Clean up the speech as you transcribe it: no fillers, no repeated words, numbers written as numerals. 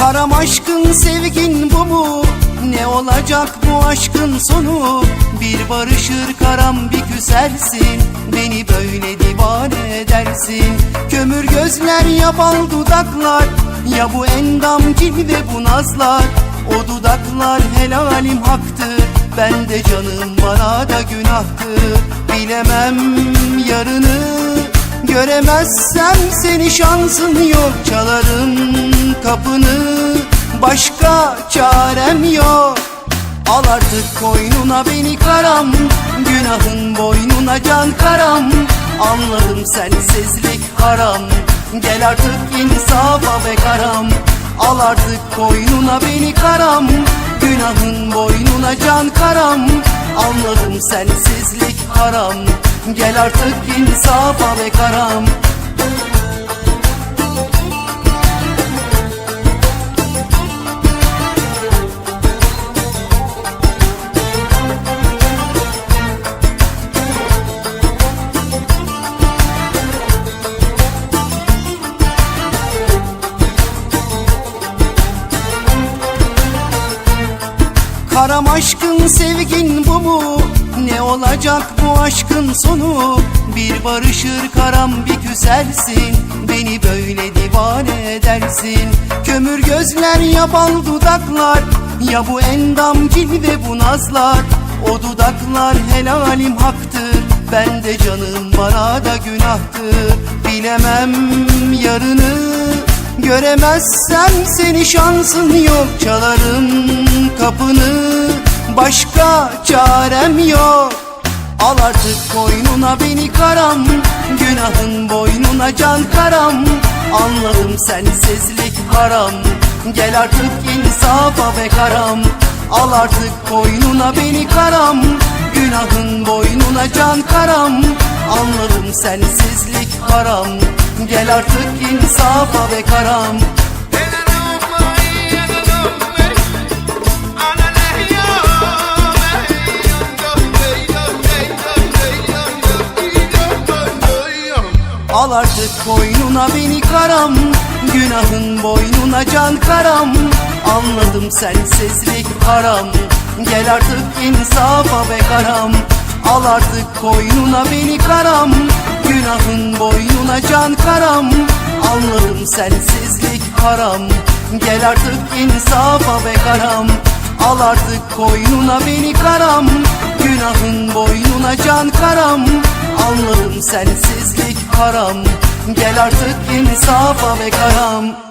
Karam aşkın sevgin bu mu? Ne olacak bu aşkın sonu? Bir barışır karam bir küsersin, beni böyle divane edersin. Kömür gözler ya bal dudaklar, ya bu endam cilve bu nazlar. O dudaklar helalim haktır, ben de canım bana da günahtır. Bilemem yarını, göremezsem seni şansın yok. Çalarım kapını, başka çarem yok. Al artık koynuna beni karam, günahın boynuna can karam. Anladım sensizlik haram, gel artık insafa be karam. Al artık koynuna beni karam, günahın boynuna can karam. Anladım sensizlik haram, gel artık insafa be karam. Karam aşkın sevgin bu mu? Ne olacak bu aşkın sonu? Bir barışır karam bir küsersin, beni böyle divane edersin. Kömür gözler ya bal dudaklar, ya bu endam cilve bu nazlar. O dudaklar helalim haktır, ben de canım bana da günahtır. Bilemem yarını, göremezsem seni şansın yok. Çalarım kapını, başka çarem yok. Al artık koynuna beni karam, günahın boynuna can karam. Anladım sensizlik haram, gel artık insafa be karam. Al artık koynuna beni karam, günahın boynuna can karam. Anladım sensizlik haram, gel artık insafa be karam. Al artık koynuna beni karam, günahın boynuna can karam. Anladım sensizlik haram, gel artık insafa be karam. Al artık koynuna beni karam, günahın boynuna can karam. Anladım sensizlik haram, gel artık insafa be karam. Al artık koynuna beni karam, günahın boynuna can karam. Anladım sensizlik haram, gel artık insafa be karam.